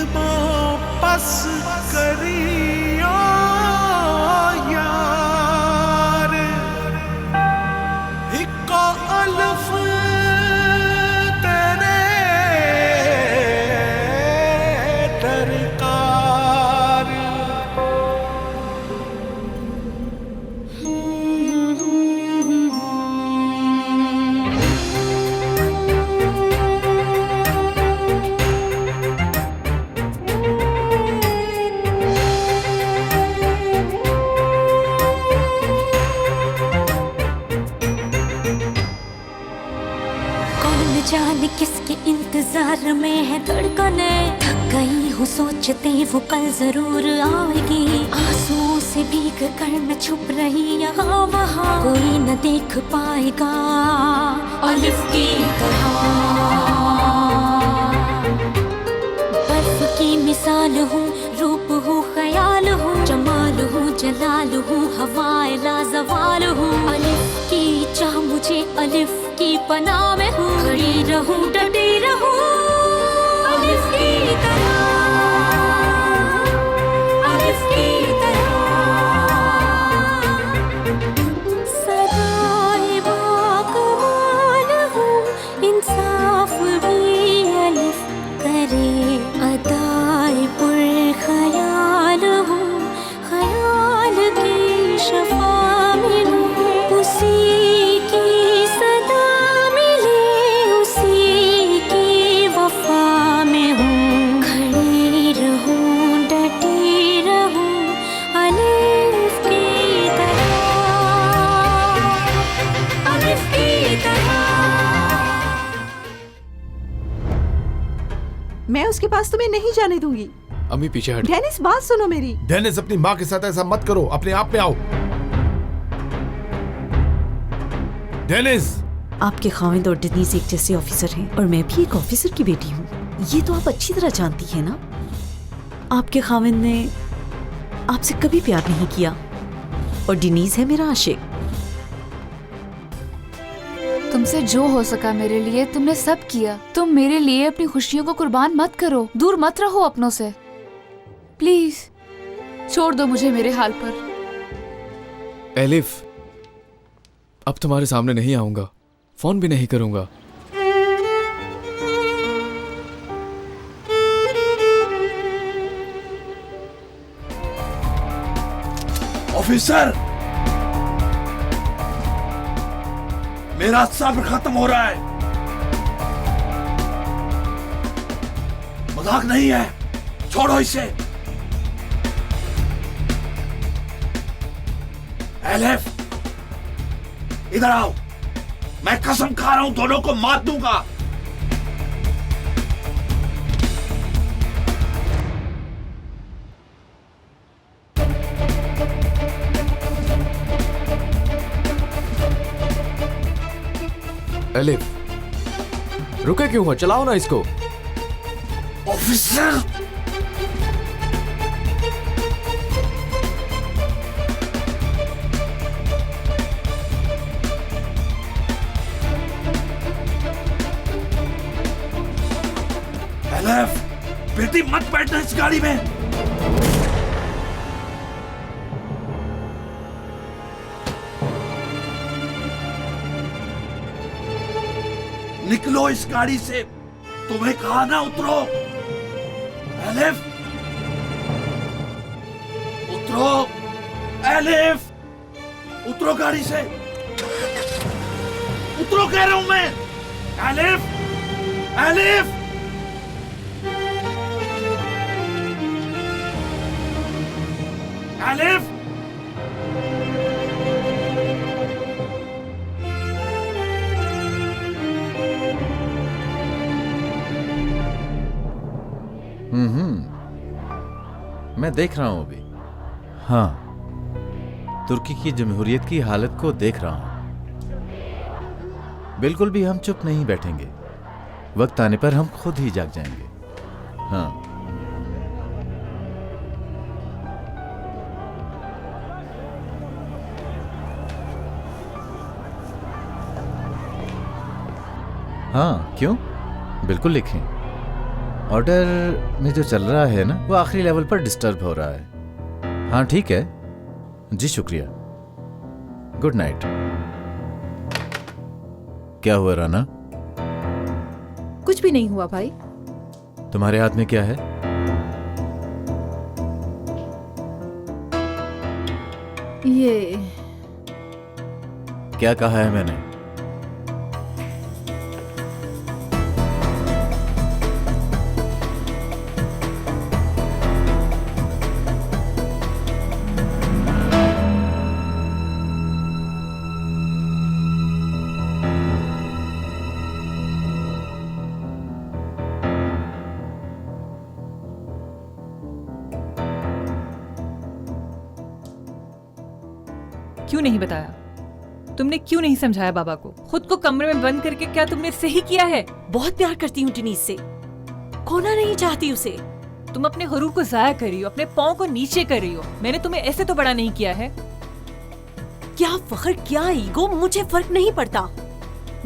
बस करियो यार इको अल्फ तेरे दरकार। जाने किसके इंतजार में है धड़कने, थक गई हूँ सोचते वो कल जरूर आएगी। आंसुओं से भीग कर मैं छुप रही यहाँ वहाँ, कोई न देख पाएगा अलिफ की तरह। बर्फ की मिसाल हूँ, रूप हूँ, ख्याल हूँ, जमाल हूँ, जलाल हूँ, हवाए लाजवाल हूँ। अलिफ की चाह मुझे अलिफ की पनाह में हूँ, खड़ी रहूं डटी रहूं अलिफ की तरह, अलिफ की तरह। सदाए बाकमाल हूँ, इंसाफ भी अलिफ करे। अदाए पुरख्याल हूँ, ख्याल की शफा में हूँ। उसी की सदा मिले, उसी की वफा में हूँ। खड़ी रहूं डटी रहूं अलिफ की तरह, अलिफ की तरह। मैं उसके पास तुम्हें नहीं जाने दूंगी। अम्मी पीछे हट। डेनिस बात सुनो मेरी। डेनिस अपनी माँ के साथ ऐसा मत करो, अपने आप में आओ। डेनिस आपके खाविंद और डेनिस एक जैसे ऑफिसर हैं और मैं भी एक ऑफिसर की बेटी हूँ। ये तो आप अच्छी तरह जानती हैं ना। आपके खाविंद ने आपसे कभी प्यार नहीं किया और डेनिस है मेरा आशिक। तुमसे जो हो सका मेरे लिए तुमने सब किया। तुम मेरे लिए अपनी खुशियों को कुर्बान मत करो, दूर मत रहो अपनों से। प्लीज छोड़ दो मुझे मेरे हाल पर। एलिफ, अब तुम्हारे सामने नहीं आऊंगा, फोन भी नहीं करूंगा। ऑफिसर, मेरा सब्र खत्म हो रहा है। मजाक नहीं है, छोड़ो इसे। एलिफ, इधर आओ। मैं कसम खा रहा हूं दोनों को मार दूंगा। एलिफ, रुके क्यों हो? चलाओ ना इसको। ऑफिसर, एलिफ, बेटी मत बैठना इस गाड़ी में। निकलो इस गाड़ी से, तुम्हें कहा ना उतरो। एलिफ, उतरो। एलिफ, उतरो गाड़ी से। उतरो कह रहा हूं मैं। Elif, elif. एलिफ, मैं देख रहा हूं अभी। हाँ, तुर्की की जमहूरियत की हालत को देख रहा हूं। बिल्कुल भी हम चुप नहीं बैठेंगे। वक्त आने पर हम खुद ही जाग जाएंगे। हाँ, हाँ, क्यों? बिल्कुल लिखें। ऑर्डर में जो चल रहा है ना वो आखिरी लेवल पर डिस्टर्ब हो रहा है। हाँ ठीक है जी, शुक्रिया, गुड नाइट। क्या हुआ राना? कुछ भी नहीं हुआ भाई। तुम्हारे हाथ में क्या है? ये क्या कहा है मैंने? क्यों नहीं बताया? तुमने क्यों नहीं समझाया बाबा को? खुद को कमरे में बंद करके क्या तुमने सही किया है? बहुत प्यार करती हूँ टिनीज से, खोना नहीं चाहती उसे। तुम अपने गुरूर को जाया कर रही हो, अपने पाँव को नीचे कर रही हो। मैंने तुम्हें ऐसे तो बड़ा नहीं किया है। क्या फख्र, क्या ईगो, मुझे फर्क नहीं पड़ता।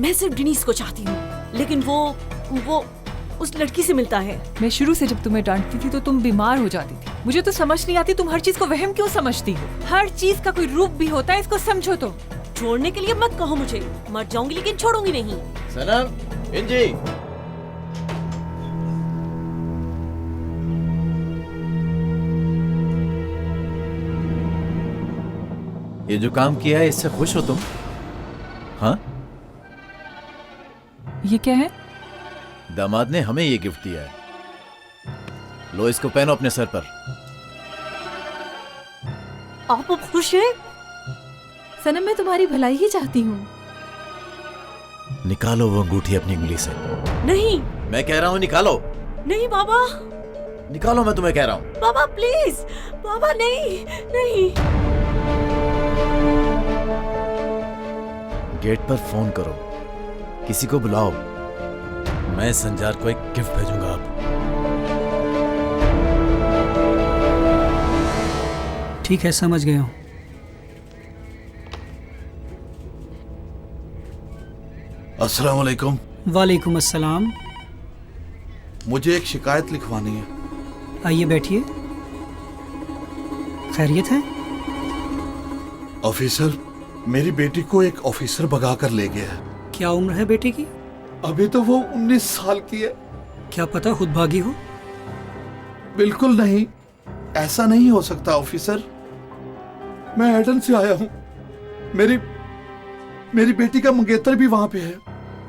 मैं सिर्फ डिनीज को चाहती हूँ, लेकिन वो उस लड़की से मिलता है। मैं शुरू से जब तुम्हें डांटती थी तो तुम बीमार हो जाती थी। मुझे तो समझ नहीं आती तुम हर चीज को वहम क्यों समझती हो? हर चीज का कोई रूप भी होता है, इसको समझो। तो छोड़ने के लिए मत कहो मुझे, मर जाऊंगी लेकिन छोड़ूंगी नहीं। सनम, इंजी, ये जो काम किया है इससे खुश हो तुम? हाँ, ये क्या है? दामाद ने हमें ये गिफ्ट दिया है। लो इसको पहनो अपने सर पर। आप अब खुश हैं? सनम, मैं तुम्हारी भलाई ही चाहती हूँ। निकालो वो अंगूठी अपनी उंगली से। नहीं मैं कह रहा हूँ निकालो। नहीं बाबा, निकालो, मैं तुम्हें कह रहा हूँ। बाबा प्लीज, बाबा नहीं नहीं। गेट पर फोन करो, किसी को बुलाओ, मैं संजार को एक गिफ्ट भेजूंगा। आप ठीक है, समझ गया हूँ। अस्सलाम वालेकुम। वालेकुम अस्सलाम। मुझे एक शिकायत लिखवानी है। आइए बैठिए। खैरियत है? ऑफिसर, मेरी बेटी को एक ऑफिसर भगा कर ले गया है। क्या उम्र है बेटी की? अभी तो वो 19 साल की है। क्या पता खुद भागी हो? बिल्कुल नहीं, ऐसा नहीं हो सकता ऑफिसर। मैं एडन से आया हूँ। मेरी बेटी का मंगेतर भी वहां पे है।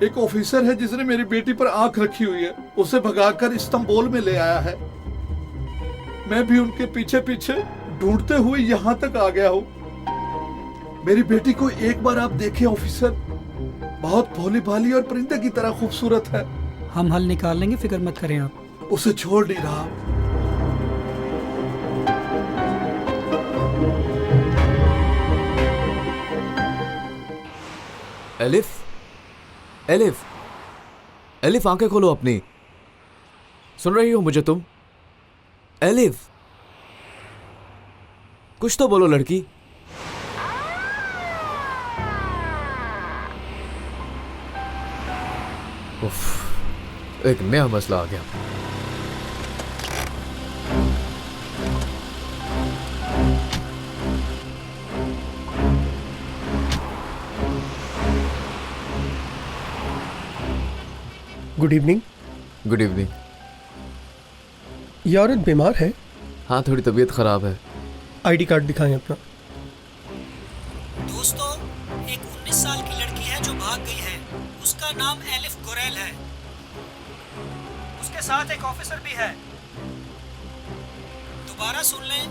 एक ऑफिसर है जिसने मेरी बेटी पर आंख रखी हुई है, उसे भगाकर इस्तांबुल में ले आया है। मैं भी उनके पीछे पीछे ढूंढते हुए यहाँ तक आ गया हूँ। मेरी बेटी को एक बार आप देखें ऑफिसर, बहुत भोली भाली और परिंदे की तरह खूबसूरत है। हम हल निकाल लेंगे, फिक्र मत करें आप। उसे छोड़ नहीं रहा। एलिफ, एलिफ, एलिफ आंखें खोलो अपनी। सुन रही हो मुझे तुम? एलिफ, कुछ तो बोलो लड़की। उफ, एक नया मसला आ गया। Good evening. Good evening. ये औरत बीमार है? हाँ, थोड़ी तबीयत खराब है। आईडी कार्ड दिखाएं अपना। दोस्तों, एक 19 साल की लड़की है जो भाग गई है। उसका नाम एलिफ गोरेल है। उसके साथ एक ऑफिसर भी है। दोबारा सुन लें,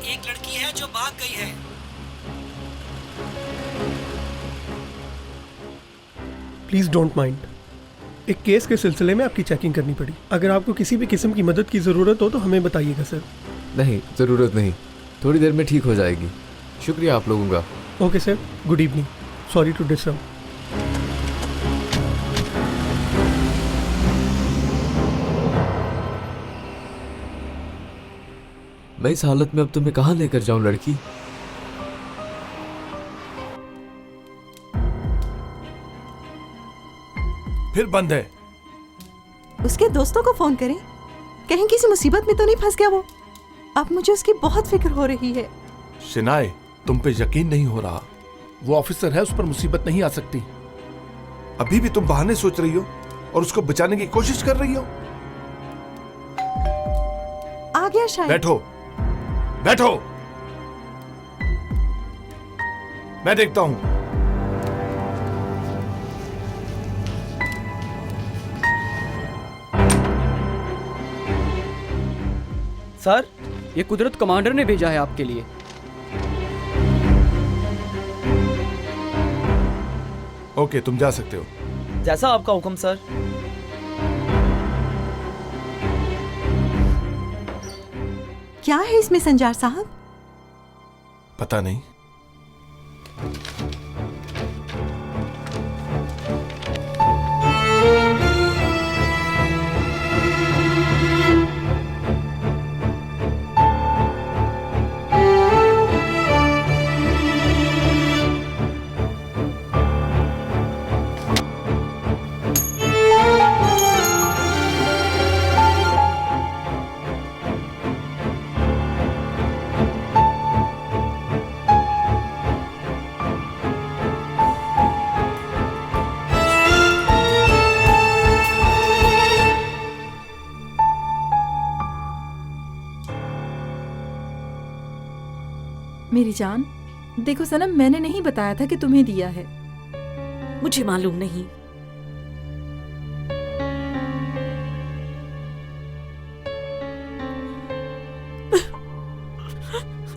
एक लड़की है जो भाग गई है। Please don't mind. एक केस के सिलसिले में आपकी चेकिंग करनी पड़ी। अगर आपको किसी भी किस्म की मदद की ज़रूरत हो तो हमें बताइएगा सर। नहीं, ज़रूरत नहीं, थोड़ी देर में ठीक हो जाएगी। शुक्रिया आप लोगों का। Okay sir, good evening. Sorry to disturb. मैं इस हालत में अब तुम्हें कहाँ लेकर जाऊं लड़की? फिर बंद है। उसके दोस्तों को फोन करें, कहीं किसी मुसीबत में तो नहीं फंस गया वो। अब मुझे उसकी बहुत फिक्र हो रही है। शिनाए, तुम पे यकीन नहीं हो रहा। वो ऑफिसर है, उस पर मुसीबत नहीं आ सकती। अभी भी तुम बहाने सोच रही हो और उसको बचाने की कोशिश कर रही हो। आ गया शायद। बैठो बैठो, मैं देखता हूं। सर, ये कुदरत कमांडर ने भेजा है आपके लिए। ओके, तुम जा सकते हो। जैसा आपका हुक्म सर। क्या है इसमें संजार साहब? पता नहीं। मेरी जान, देखो सनम, मैंने नहीं बताया था कि तुम्हें दिया है। मुझे मालूम नहीं।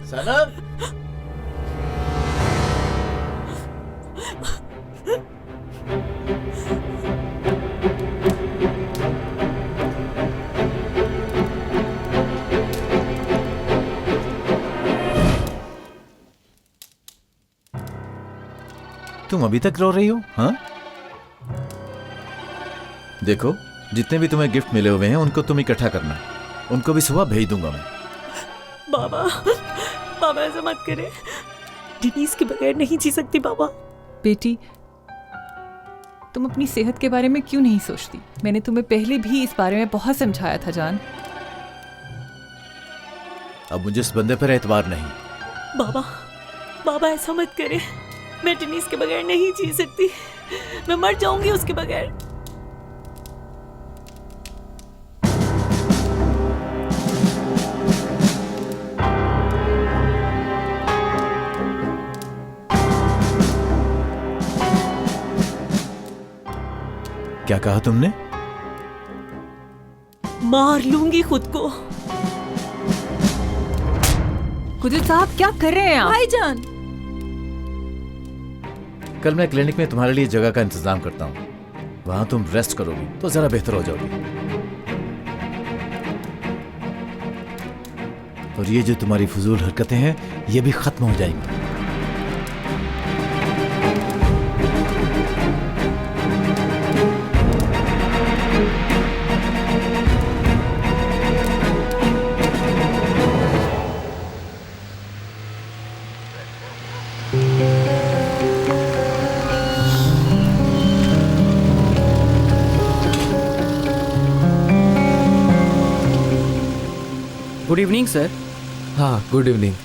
सनम, तुम अभी तक रो रही हो? हाँ, देखो, जितने भी तुम्हें गिफ्ट मिले हुए हैं उनको तुम इकट्ठा करना। उनको भी सुबह भेज दूंगा मैं। बाबा, बाबा ऐसा मत करे। डेनिस के बगैर नहीं जी सकती बाबा। बेटी, तुम अपनी सेहत के बारे में क्यों नहीं सोचती? मैंने तुम्हें पहले भी इस बारे में बहुत समझाया था जान। अब मुझे इस बंदे पर एतबार नहीं। बाबा, बाबा ऐसा मत करे। मैं डेनिस के बगैर नहीं जी सकती। मैं मर जाऊंगी उसके बगैर। क्या कहा तुमने? मार लूंगी खुद को। कुदरत साहब, क्या कर रहे हैं आप? भाईजान, कल मैं क्लिनिक में तुम्हारे लिए जगह का इंतजाम करता हूँ। वहां तुम रेस्ट करोगी तो जरा बेहतर हो जाओगी। और ये जो तुम्हारी फजूल हरकतें हैं, ये भी खत्म हो जाएंगी। Good evening sir. हाँ, गुड इवनिंग।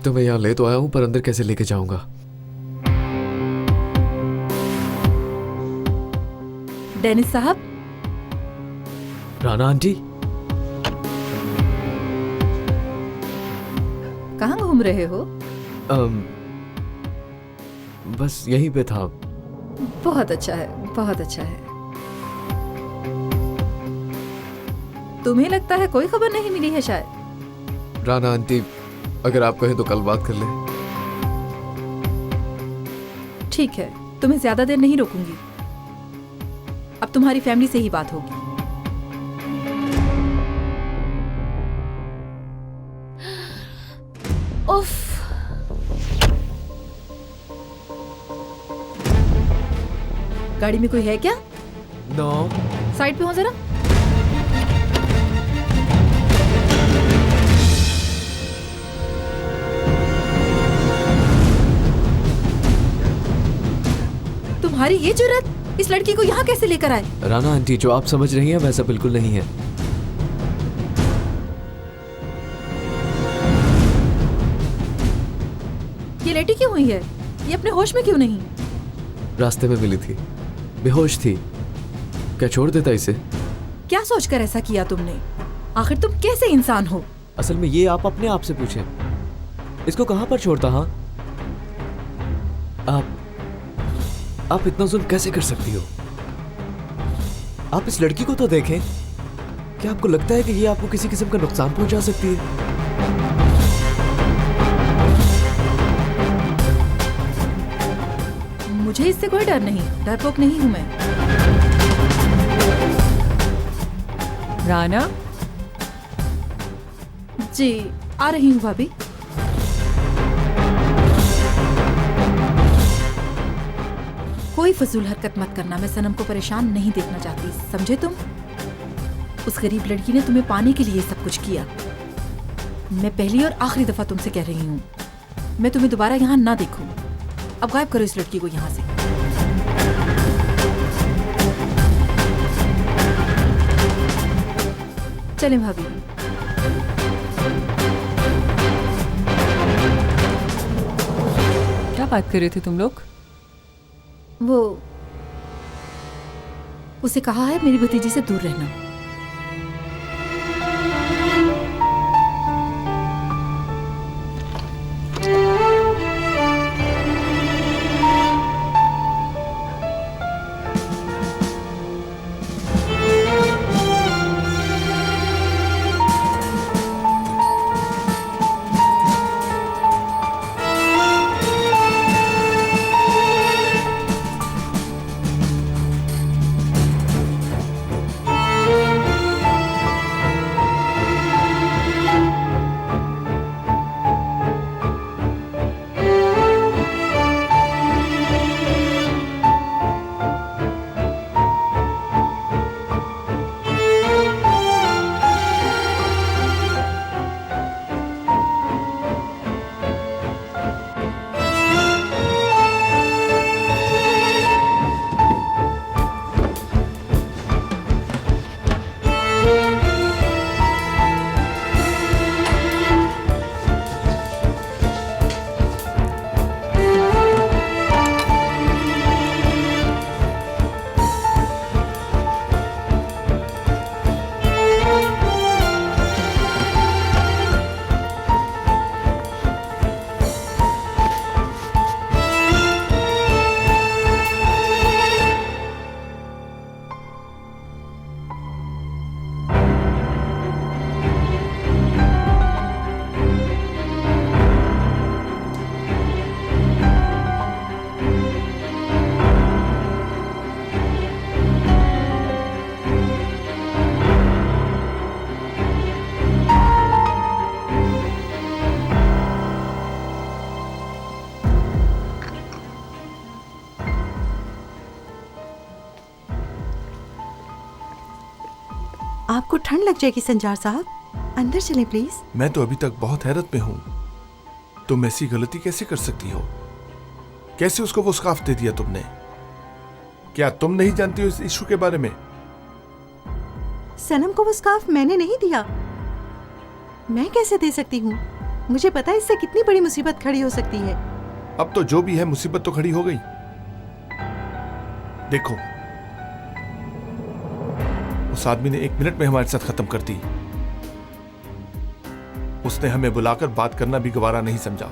तो मैं यहाँ ले तो आया हूँ, पर अंदर कैसे लेके जाऊंगा? डेनिस साहब, राना आंटी, कहाँ घूम रहे हो? बस यहीं पे था। बहुत अच्छा है, बहुत अच्छा है। तुम्हें लगता है कोई खबर नहीं मिली है शायद? राना आंटी, अगर आप कहें तो कल बात कर लें। ठीक है, तुम्हें ज्यादा देर नहीं रोकूंगी। अब तुम्हारी फैमिली से ही बात होगी। उफ, गाड़ी में कोई है क्या? नो। साइड पे हो जरा। तुम्हारी ये जुर्रत इस लड़की को यहाँ कैसे लेकर आए? राना आंटी, जो आप समझ रही हैं वैसा बिल्कुल नहीं है। ये लेटी क्यों हुई है? ये अपने होश में क्यों नहीं? रास्ते में मिली थी, बेहोश थी। क्या छोड़ देता इसे? क्या सोचकर ऐसा किया तुमने? आखिर तुम कैसे इंसान हो? असल में ये आप अपने आप से पूछें। इसको कहाँ पर छोड़ता? हाँ, आप इतना जुल्म कैसे कर सकती हो? आप इस लड़की को तो देखें। क्या आपको लगता है कि ये आपको किसी किस्म का नुकसान पहुंचा सकती है? मुझे इससे कोई डर नहीं, डरपोक नहीं हूं मैं। राना जी, आ रही हूँ भाभी। कोई फजूल हरकत मत करना, मैं सनम को परेशान नहीं देखना चाहती, समझे तुम? उस गरीब लड़की ने तुम्हें पाने के लिए सब कुछ किया। मैं पहली और आखिरी दफा तुमसे कह रही हूँ, मैं तुम्हें दोबारा यहाँ ना देखूं। अब गायब करो इस लड़की को यहाँ से। चलें भाभी। क्या बात कर रहे थे तुम लोग? वो उसे कहा है मेरी भतीजी से दूर रहना। आपको ठंड लग जाएगी संजार साहब, अंदर चलें प्लीज। मैं तो अभी तक बहुत हैरत में हूँ। तुम ऐसी गलती कैसे कर सकती हो? कैसे उसको वो स्कार्फ दे दिया तुमने? क्या तुम नहीं जानती हो इस इशू के बारे में? सनम को वो स्कार्फ मैंने नहीं दिया। मैं कैसे दे सकती हूँ? मुझे पता है इससे कितनी बड़ी मुसीबत खड़ी हो सकती है। अब तो जो भी है मुसीबत तो खड़ी हो गई। देखो, उस आदमी ने 1 मिनट में हमारे साथ खत्म कर दी। उसने हमें बुलाकर बात करना भी गवारा नहीं समझा।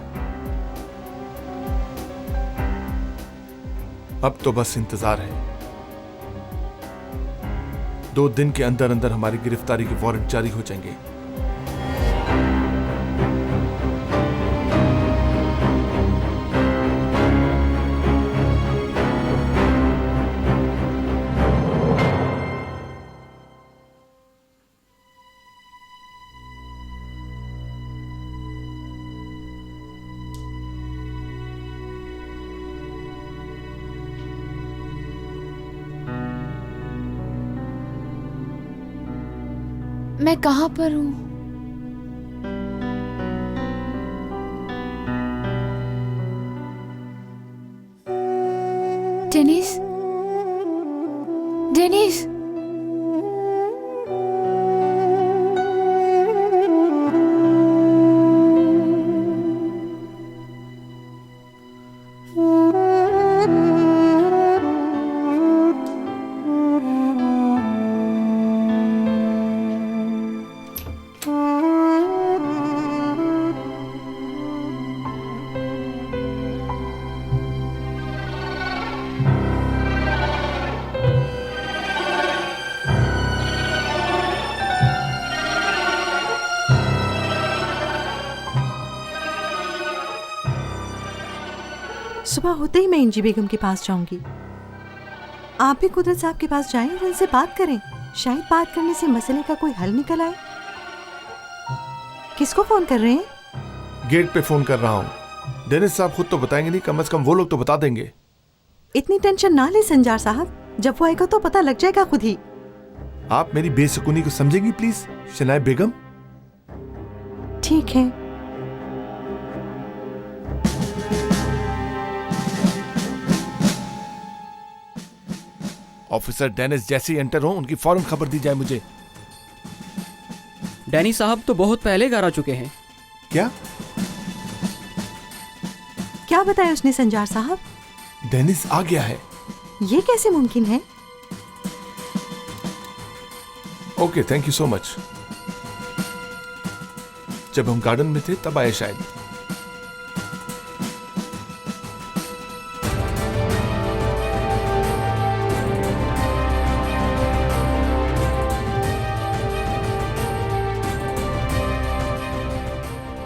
अब तो बस इंतजार है। 2 दिन के अंदर अंदर हमारी गिरफ्तारी के वारंट जारी हो जाएंगे। मैं कहाँ पर हूँ? डेनिस, डेनिस, सुबह होते ही मैं इंजी बेगम के पास जाऊंगी। आप भी कुदरत साहब के पास जाएं और उनसे बात करें। शायद बात करने से मसले का कोई हल निकल आए। किसको फोन कर रहे हैं? गेट पे फोन कर रहा हूं। डेनिस साहब खुद तो बताएंगे नहीं, कम से कम वो लोग तो बता देंगे। इतनी टेंशन ना ले संजार साहब, जब वो आएगा तो पता लग जाएगा खुद ही। आप मेरी बेसुकूनी को समझेंगी प्लीज शनाए बेगम? ठीक है। ऑफिसर डेनिस जैसे ही एंटर हो उनकी फौरन खबर दी जाए मुझे। डैनी साहब तो बहुत पहले घर आ चुके हैं। क्या क्या बताया उसने संजार साहब? डेनिस आ गया है। ये कैसे मुमकिन है? Okay, thank you so much. जब हम गार्डन में थे तब आए शायद।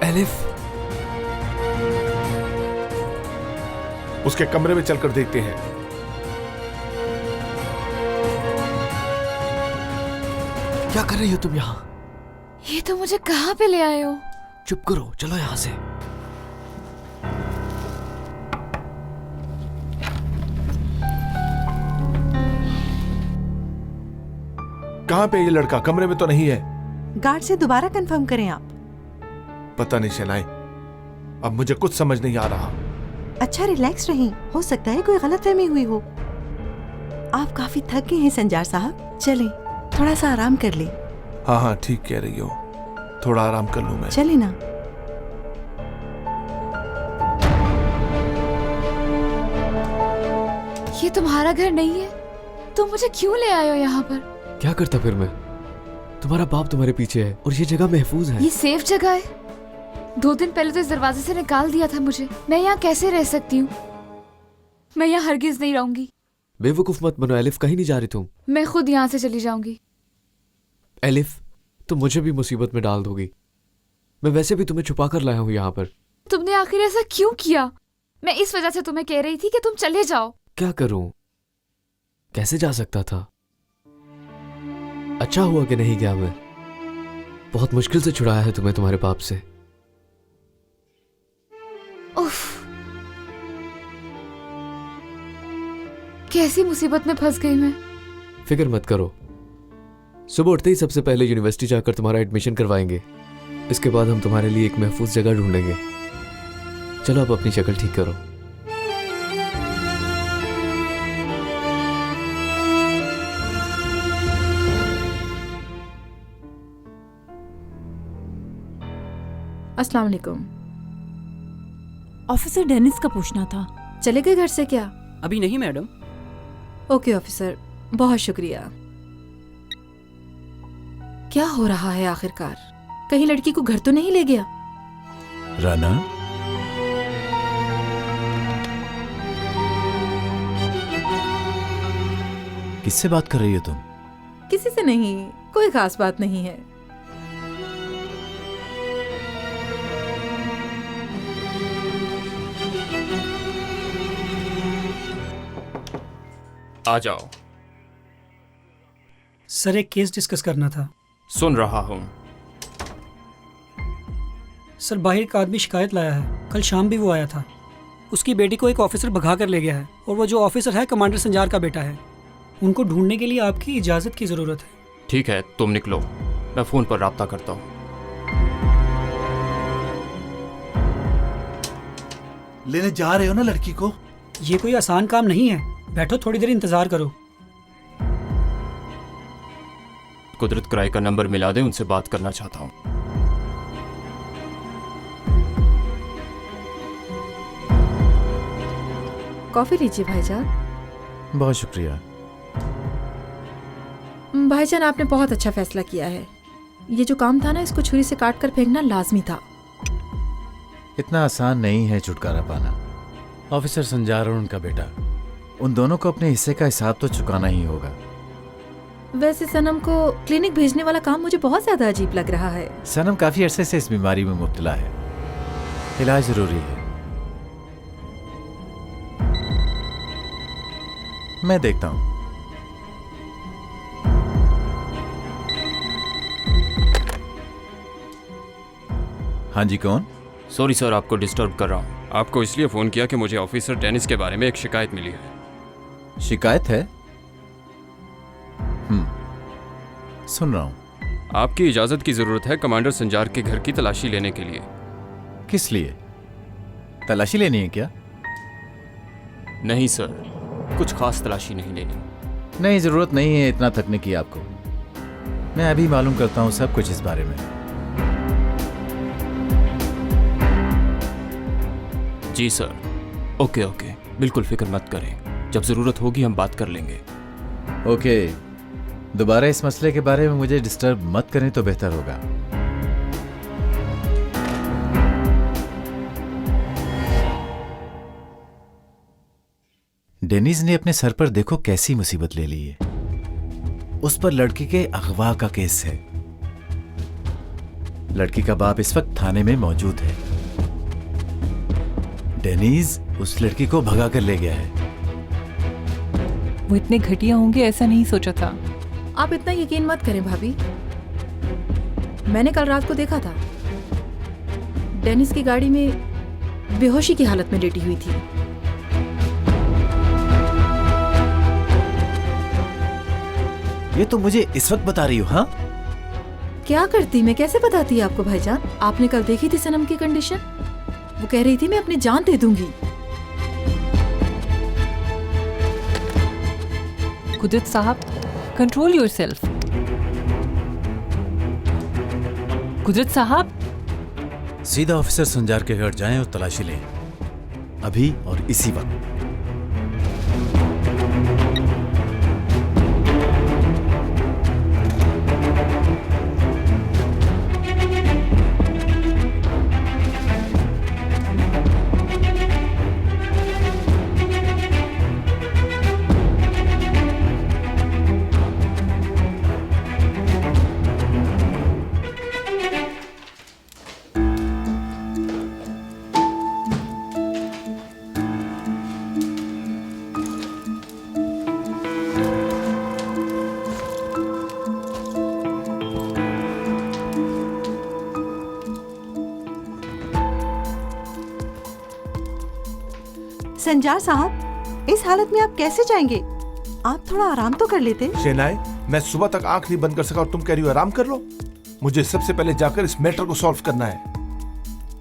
एलिफ, उसके कमरे में चलकर देखते हैं। क्या कर रही हो तुम यहाँ? ये तो मुझे कहाँ पे ले आए हो? चुप करो, चलो यहाँ से। कहाँ पे ये लड़का? कमरे में तो नहीं है। गार्ड से दोबारा कंफर्म करें आप। पता नहीं शनाई, अब मुझे कुछ समझ नहीं आ रहा। अच्छा रिलैक्स रहें, हो सकता है कोई गलतफहमी हुई हो। आप काफी थक गए हैं संजार साहब, चलें थोड़ा सा आराम कर ले। हाँ हाँ ठीक कह रही हो, थोड़ा आराम कर लूं मैं। चले ना। ये तुम्हारा घर नहीं है, तुम मुझे क्यों ले आए हो यहाँ पर? क्या करता फिर मैं? तुम्हारा बाप तुम्हारे पीछे है और ये जगह महफूज है। ये सेफ जगह है। 2 दिन पहले तो इस दरवाजे से निकाल दिया था मुझे। मैं यहाँ कैसे रह सकती हूँ? मैं यहाँ हरगिज नहीं रहूंगी। बेवकूफ मत बनो एलिफ, कहीं नहीं जा रही तुम। मैं खुद यहाँ से चली जाऊंगी। एलिफ, तुम मुझे भी मुसीबत में डाल दोगी। मैं वैसे भी तुम्हें छुपा कर लाया हूँ यहाँ पर। तुमने आखिर ऐसा क्यों किया? मैं इस वजह से तुम्हें कह रही थी कि तुम चले जाओ। क्या करूं? कैसे जा सकता था? अच्छा हुआ कि नहीं गया मैं। बहुत मुश्किल से छुड़ाया है तुम्हें तुम्हारे बाप से। उफ, कैसी मुसीबत में फंस गई मैं। फिक्र मत करो, सुबह उठते ही सबसे पहले यूनिवर्सिटी जाकर तुम्हारा एडमिशन करवाएंगे। इसके बाद हम तुम्हारे लिए एक महफूज जगह ढूंढेंगे। चलो अब अपनी शक्ल ठीक करो। अस्सलाम वालेकुम। ऑफिसर डेनिस का पूछना था। चले गए घर से क्या? अभी नहीं मैडम। ओके ऑफिसर, बहुत शुक्रिया। क्या हो रहा है आखिरकार? कहीं लड़की को घर तो नहीं ले गया? राना, किससे बात कर रही हो तुम? किसी से नहीं, कोई खास बात नहीं है। आ जाओ। सर, एक केस डिस्कस करना था। सुन रहा हूँ। सर, बाहर एक आदमी शिकायत लाया है। कल शाम भी वो आया था। उसकी बेटी को एक ऑफिसर भगा कर ले गया है और वो जो ऑफिसर है कमांडर संजार का बेटा है। उनको ढूंढने के लिए आपकी इजाज़त की ज़रूरत है। ठीक है, तुम निकलो, मैं फ़ोन पर राब्ता करता हूँ। लेने जा रहे हो ना लड़की को? ये कोई आसान काम नहीं है। बैठो, थोड़ी देर इंतज़ार करो। कुदरत कराई का नंबर मिला दे, उनसे बात करना चाहता हूँ। कॉफी लीजिए भाईजान। बहुत शुक्रिया। भाईजान, आपने बहुत अच्छा फैसला किया है। ये जो काम था ना, इसको छुरी से काट कर फेंकना लाजमी था। इतना आसान नहीं है छुटकारा पाना। ऑफिसर संजार और उनका बेटा, उन दोनों को अपने हिस्से का हिसाब तो चुकाना ही होगा। वैसे सनम को क्लिनिक भेजने वाला काम मुझे बहुत ज्यादा अजीब लग रहा है। सनम काफी अरसे से इस बीमारी में मुब्तला है। इलाज जरूरी है। मैं देखता हूं। हाँ जी, कौन? सॉरी सर, आपको डिस्टर्ब कर रहा हूँ। आपको इसलिए फ़ोन किया कि मुझे ऑफिसर डेनिस के बारे में एक शिकायत मिली है। शिकायत है? सुन रहा हूँ। आपकी इजाज़त की ज़रूरत है कमांडर संजार के घर की तलाशी लेने के लिए। किस लिए? तलाशी लेनी है क्या? नहीं सर, कुछ खास तलाशी नहीं लेनी। नहीं, ज़रूरत नहीं है इतना थकने की आपको। मैं अभी मालूम करता हूँ सब कुछ इस बारे में। जी सर। ओके ओके, बिल्कुल फिक्र मत करें। जब ज़रूरत होगी हम बात कर लेंगे। ओके, दोबारा इस मसले के बारे में मुझे डिस्टर्ब मत करें तो बेहतर होगा। डेनिस ने अपने सर पर देखो कैसी मुसीबत ले ली है। उस पर लड़की के अगवा का केस है। लड़की का बाप इस वक्त थाने में मौजूद है। डेनिस उस लड़की को भगा कर ले गया है। वो इतने घटिया होंगे ऐसा नहीं सोचा था। आप इतना यकीन मत करें भाभी। मैंने कल रात को देखा था, डेनिस की गाड़ी में बेहोशी की हालत में लेटी हुई थी। ये तो मुझे इस वक्त बता रही हो? हाँ, क्या करती, मैं कैसे बताती आपको भाईजान? आपने कल देखी थी सनम की कंडीशन। वो कह रही थी मैं अपनी जान दे दूंगी। कुदरत साहब, कंट्रोल योरसेल्फ। कुदरत साहब, सीधा ऑफिसर संजार के घर जाएं और तलाशी लें, अभी और इसी वक्त। संजार साहब, इस हालत में आप कैसे जाएंगे? आप थोड़ा आराम तो कर लेते। शेनाई, मैं सुबह तक आंख नहीं बंद कर सका और तुम कह रही हो आराम कर लो। मुझे सबसे पहले जाकर इस मैटर को सॉल्व करना है।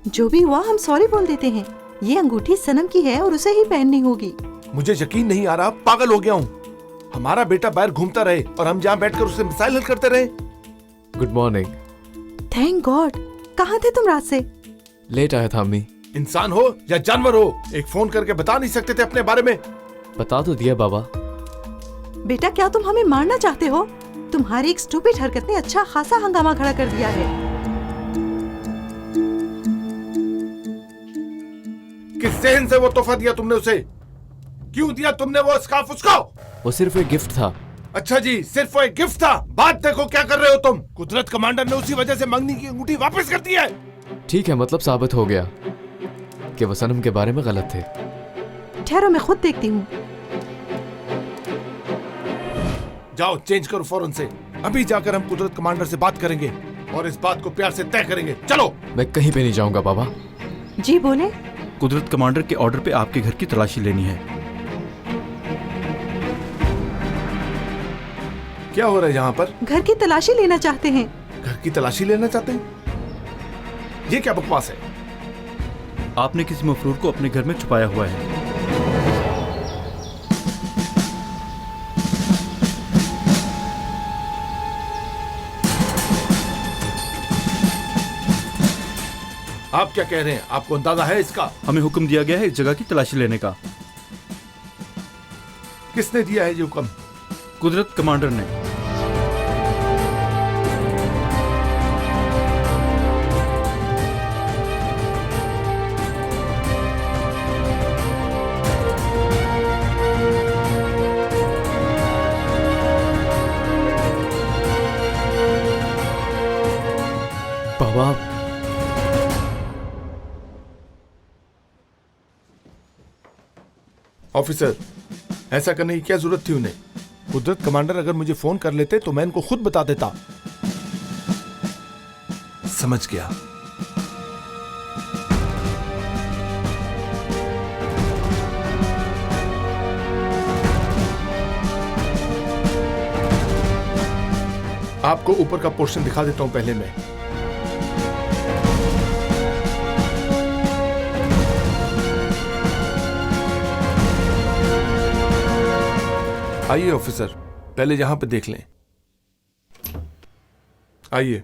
जो भी हुआ हम सॉरी बोल देते हैं। ये अंगूठी सनम की है और उसे ही पहननी होगी। मुझे यकीन नहीं आ रहा, पागल हो गया हूँ। हमारा बेटा बाहर घूमता रहे और हम जहाँ बैठकर उससे मिसाइल हल करते रहे। Good morning. Thank God. कहाँ थे तुम रात से? लेट आया था अम्मी। इंसान हो या जानवर हो, एक फोन करके बता नहीं सकते थे अपने बारे में? बता तो दिया बाबा। बेटा, क्या तुम हमें मारना चाहते हो? तुम्हारी एक स्टूपिड हरकत ने अच्छा खासा हंगामा खड़ा कर दिया है। किस जहन से वो तोहफा दिया तुमने उसे? क्यों दिया तुमने वो स्कार्फ उसको? वो सिर्फ एक गिफ्ट था। अच्छा जी, सिर्फ वो एक गिफ्ट था। बात देखो क्या कर रहे हो तुम। कुदरत कमांडर ने उसी वजह से मंगनी की अंगूठी वापस कर दी है। ठीक है, मतलब साबित हो गया कि वो सनम के बारे में गलत थे। ठहरो, मैं खुद देखती हूँ। जाओ चेंज करो फौरन से। अभी जाकर हम कुदरत कमांडर से बात करेंगे और इस बात को प्यार से तय करेंगे। चलो। मैं कहीं पे नहीं जाऊंगा बाबा। जी बोले। कुदरत कमांडर के ऑर्डर पे आपके घर की तलाशी लेनी है। क्या हो रहा है यहाँ पर? घर की तलाशी लेना चाहते हैं। घर की तलाशी लेना चाहते हैं? ये क्या बकवास है? आपने किसी मफरूर को अपने घर में छुपाया हुआ है। आप क्या कह रहे हैं? आपको अंदाजा है इसका? हमें हुक्म दिया गया है इस जगह की तलाशी लेने का। किसने दिया है ये हुक्म? कुदरत कमांडर ने। बाबा, ऑफिसर, ऐसा करने की क्या जरूरत थी उन्हें? कुदरत कमांडर अगर मुझे फोन कर लेते तो मैं इनको खुद बता देता। समझ गया। आपको ऊपर का पोर्शन दिखा देता हूं पहले मैं। आइए ऑफिसर, पहले यहां पे देख लें। आइए।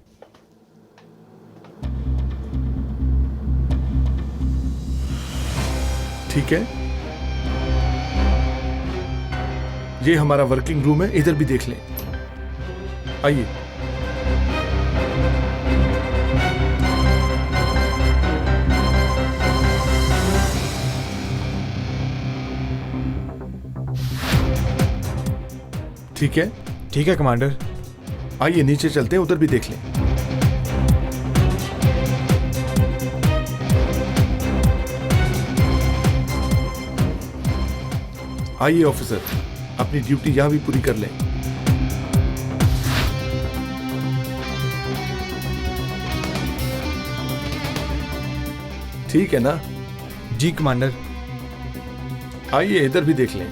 ठीक है, ये हमारा वर्किंग रूम है, इधर भी देख लें। आइए। ठीक है? ठीक है कमांडर। आइए नीचे चलते हैं, उधर भी देख लें। आइए ऑफिसर, अपनी ड्यूटी यहां भी पूरी कर लें। ठीक है ना? जी कमांडर। आइए इधर भी देख लें।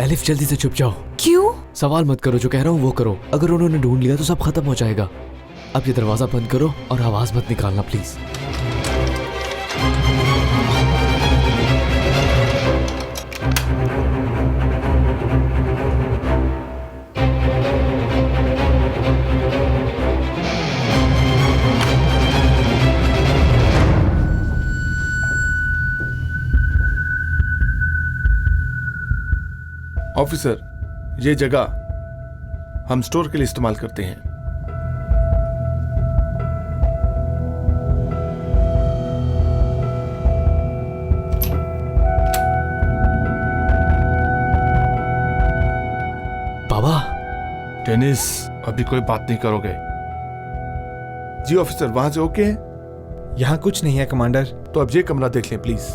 एलिफ, जल्दी से छुप जाओ। क्यों? सवाल मत करो, जो कह रहा हूँ वो करो। अगर उन्होंने ढूंढ लिया तो सब खत्म हो जाएगा। अब ये दरवाजा बंद करो और आवाज मत निकालना प्लीज। ऑफिसर, ये जगह हम स्टोर के लिए इस्तेमाल करते हैं। बाबा, डेनिस, अभी कोई बात नहीं करोगे? जी ऑफिसर, वहां से ओके है? यहाँ कुछ नहीं है कमांडर। तो अब ये कमरा देख लें प्लीज।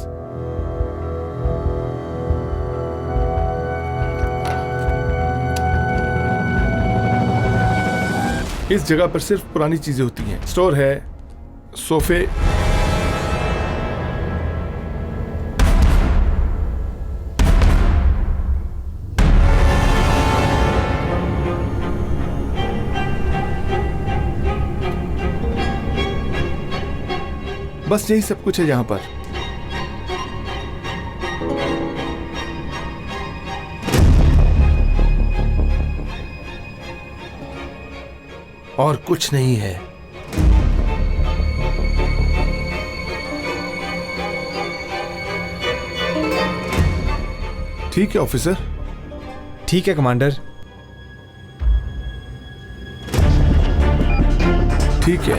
इस जगह पर सिर्फ पुरानी चीजें होती हैं। स्टोर है, सोफे, बस यही सब कुछ है यहां पर। और कुछ नहीं है। ठीक है ऑफिसर। ठीक है कमांडर। ठीक है।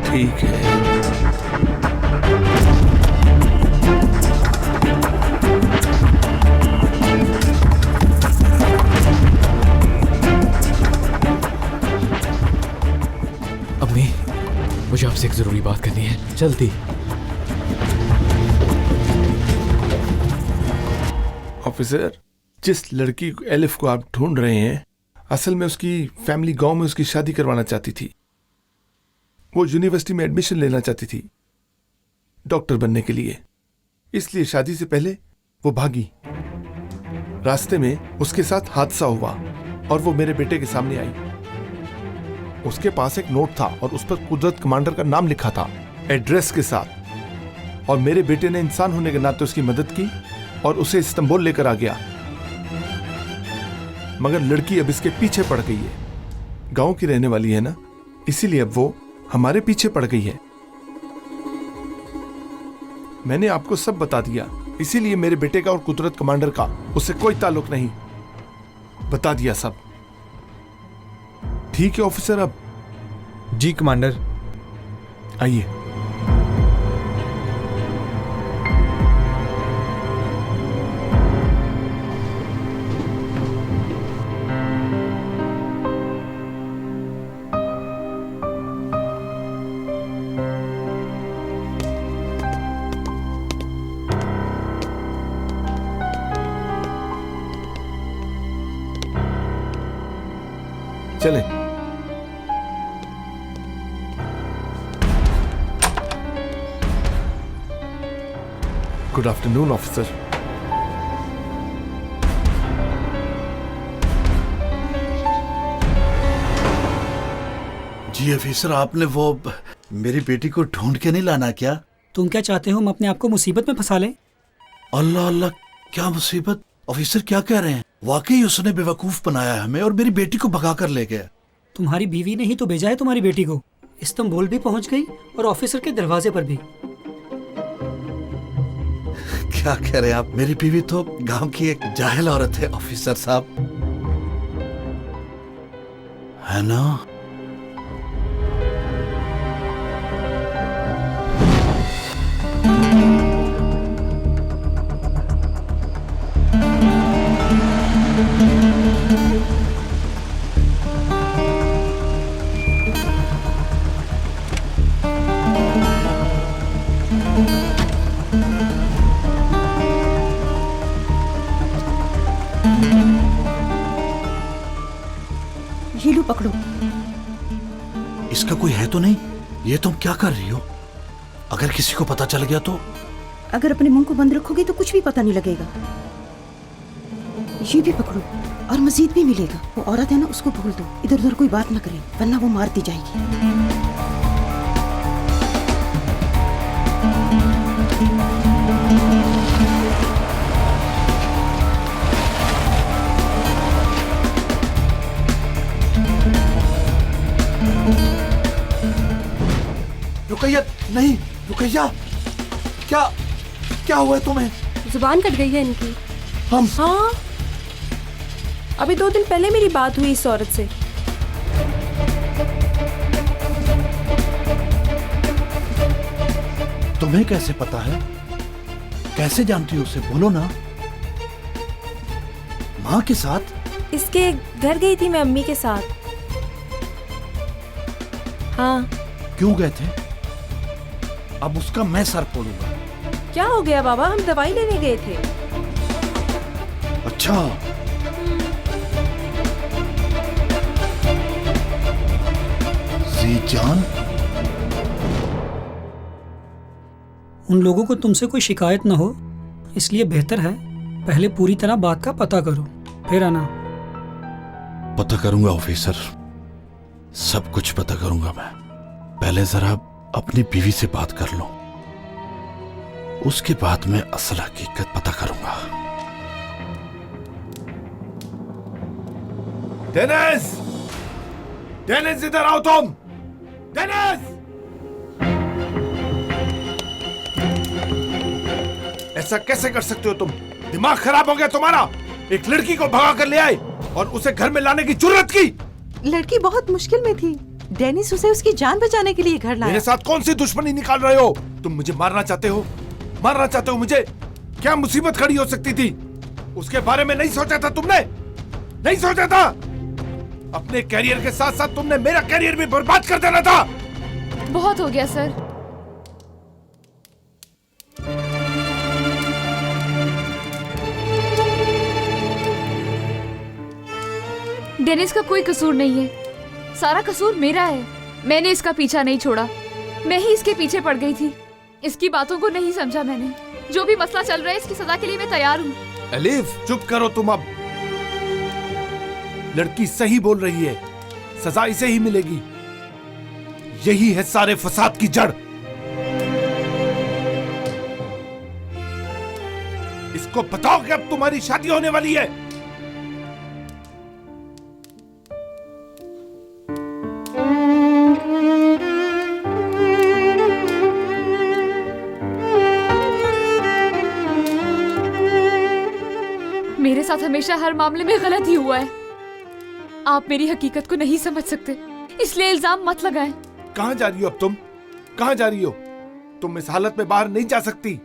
ठीक है। अम्मी, मुझे आपसे एक जरूरी बात करनी है, जल्दी। ऑफिसर, जिस लड़की एलिफ को आप ढूंढ रहे हैं, असल में उसकी फैमिली गांव में उसकी शादी करवाना चाहती थी। वो यूनिवर्सिटी में एडमिशन लेना चाहती थी डॉक्टर बनने के लिए, इसलिए शादी से पहले वो भागी। रास्ते में उसके साथ हादसा हुआ और वो मेरे बेटे के सामने आई। उसके पास एक नोट था और उस पर कुदरत कमांडर का नाम लिखा था, एड्रेस के साथ। और मेरे बेटे ने इंसान होने के नाते उसकी मदद की और उसे इस्तांबुल लेकर आ गया। मगर लड़की अब इसके पीछे पड़ गई है। गांव की रहने वाली है ना, इसीलिए अब वो हमारे पीछे पड़ गई है। मैंने आपको सब बता दिया, इसीलिए मेरे बेटे का और कुदरत कमांडर का उससे कोई ताल्लुक नहीं। बता दिया सब। ठीक है ऑफिसर, अब जी कमांडर। आइए। चले। Good afternoon officer. जी ऑफिसर, आपने वो मेरी बेटी को ढूंढ के नहीं लाना क्या? तुम क्या चाहते हो हम अपने आप को मुसीबत में फंसा लें? अल्लाह अल्लाह, क्या मुसीबत? ऑफिसर क्या कह रहे हैं? वाकई उसने बेवकूफ बनाया हमें और मेरी बेटी को भगा कर ले गया। तुम्हारी बीवी ने ही तो भेजा है तुम्हारी बेटी को। इस्तांबुल भी पहुंच गई और ऑफिसर के दरवाजे पर भी। क्या कह रहे हैं आप? मेरी बीवी तो गांव की एक जाहिल औरत है ऑफिसर साहब, है ना? ये लो पकड़ो। इसका कोई है तो नहीं? ये तुम क्या कर रही हो? अगर किसी को पता चल गया तो? अगर अपने मुंह को बंद रखोगे तो कुछ भी पता नहीं लगेगा। ये भी पकड़ो और मजीद भी मिलेगा। वो औरत है ना, उसको भूल दो, इधर उधर कोई बात न करे वरना वो मार दी जाएगी। रुकैया, नहीं रुकैया, क्या क्या हुआ है तुम्हें? जुबान कट गई है इनकी। हम? हाँ, अभी 2 दिन पहले मेरी बात हुई इस औरत से। तुम्हें कैसे पता है? कैसे जानती हो उसे? बोलो ना। माँ के साथ? इसके घर गई थी मैं अम्मी के साथ। हाँ। क्यों गए थे? अब उसका मैं सर फोड़ूंगा। क्या हो गया बाबा? हम दवाई लेने गए थे। अच्छा। जीजान, उन लोगों को तुमसे कोई शिकायत न हो, इसलिए बेहतर है पहले पूरी तरह बात का पता करो, फिर आना। पता करूंगा ऑफिसर, सब कुछ पता करूंगा मैं। पहले जरा अपनी बीवी से बात कर लो, उसके बाद मैं असल हकीकत पता करूंगा। डेनिस! डेनिस इधर आओ तुम! डेनिस! ऐसा कैसे कर सकते हो तुम? दिमाग खराब हो गया तुम्हारा? एक लड़की को भगा कर ले आए और उसे घर में लाने की जुर्रत की। लड़की बहुत मुश्किल में थी, डेनिस उसे उसकी जान बचाने के लिए घर लाया। मेरे साथ कौन सी दुश्मनी निकाल रहे हो तुम? मुझे मारना चाहते हो? मारना चाहते हो मुझे? क्या मुसीबत खड़ी हो सकती थी? उसके बारे में नहीं सोचा था तुमने? नहीं सोचा था? अपने कैरियर के साथ साथ तुमने मेरा कैरियर भी बर्बाद कर देना था। बहुत हो गया सर। डेनिस का कोई कसूर नहीं है, सारा कसूर मेरा है। मैंने इसका पीछा नहीं छोड़ा, मैं ही इसके पीछे पड़ गई थी। इसकी बातों को नहीं समझा मैंने। जो भी मसला चल रहा है इसकी सजा के लिए मैं तैयार हूँ। अलीफ चुप करो तुम अब। लड़की सही बोल रही है, सजा इसे ही मिलेगी। यही है सारे फसाद की जड़। इसको बताओ कि अब तुम्हारी शादी होने वाली है। मेरे साथ हमेशा हर मामले में गलत ही हुआ है। आप मेरी हकीकत को नहीं समझ सकते, इसलिए इल्जाम मत लगाएं। कहां जा रही हो अब तुम? कहां जा रही हो? तुम इस हालत में बाहर नहीं जा सकती।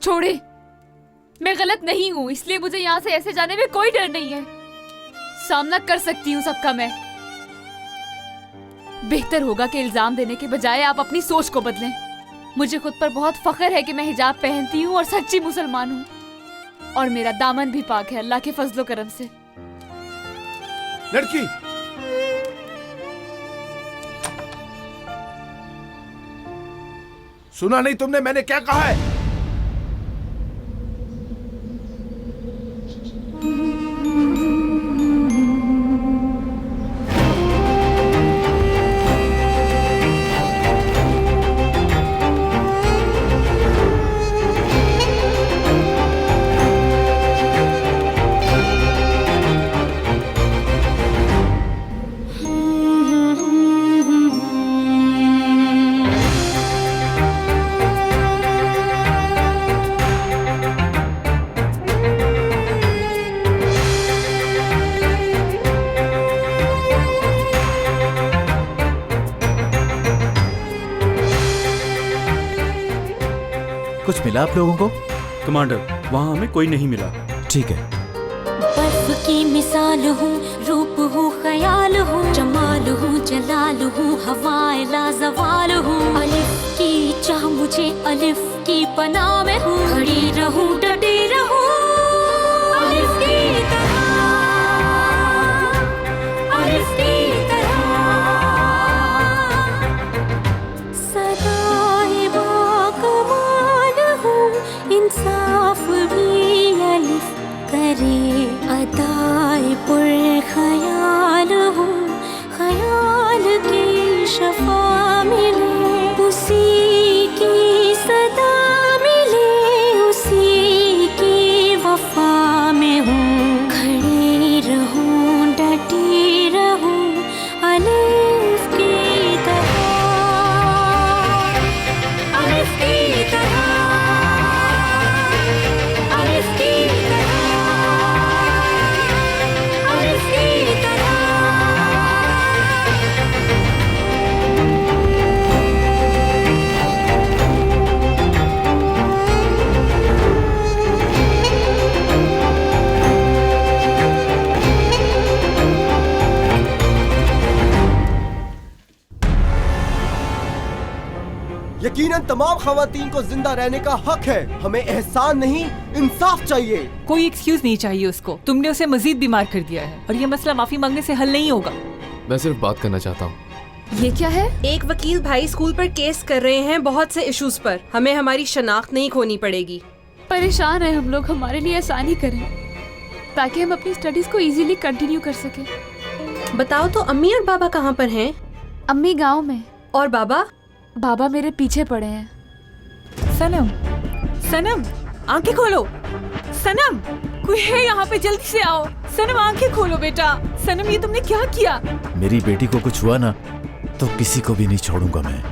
छोड़े, मैं गलत नहीं हूँ, इसलिए मुझे यहाँ से ऐसे जाने में कोई डर नहीं है। सामना कर सकती हूँ सबका मैं। बेहतर होगा कि इल्जाम देने के बजाय आप अपनी सोच को बदलें। मुझे खुद पर बहुत फख्र है कि मैं हिजाब पहनती हूँ और सच्ची मुसलमान हूँ, और मेरा दामन भी पाक है अल्लाह के फजलो करम से। लड़की, सुना नहीं तुमने मैंने क्या कहा है? कुछ मिला आप लोगों को? कमांडर, वहाँ हमें कोई नहीं मिला। ठीक है। बर्फ की मिसाल हूँ, रूप हूँ, ख्याल हूँ, जमाल हूँ, जलाल हूँ, हवाए लाजवाल हूँ। अलिफ की चाह मुझे अलिफ की पनाह में हूँ, खड़ी रहूँ डटी रहूँ अलिफ की तरह, अलिफ की तरह। सदाए बाकमाल हूँ, इंसाफ भी अलिफ करे, अदाए पुर ख्याल हूँ, ख्याल की शफा मिले, उसी की सदा मिले, उसी की वफा में हूँ, खड़ी रहूँ डटी रहूँ अलिफ की तरह, अलिफ की तरह, अलिफ की तरह, अलिफ की तरह। यकीनन तमाम खवातीन को जिंदा रहने का हक है। हमें एहसान नहीं, इंसाफ चाहिए। कोई एक्सक्यूज नहीं चाहिए उसको। तुमने उसे मजीद बीमार कर दिया है और ये मसला माफी मांगने से हल नहीं होगा। मैं सिर्फ बात करना चाहता हूँ। ये क्या है? एक वकील भाई स्कूल पर केस कर रहे हैं बहुत से इश्यूज पर। हमें हमारी शनाख्त नहीं खोनी पड़ेगी। परेशान है हम लोग, हमारे लिए आसानी करें ताकि हम अपनी स्टडीज को इजीली कंटिन्यू कर सके। बताओ तो अम्मी और बाबा कहाँ पर हैं? अम्मी गांव में। और बाबा? बाबा मेरे पीछे पड़े हैं। सनम, सनम आंखें खोलो। सनम, कोई है यहाँ पे, जल्दी से आओ। सनम आंखें खोलो बेटा। सनम, ये तुमने क्या किया? मेरी बेटी को कुछ हुआ ना तो किसी को भी नहीं छोड़ूंगा मैं।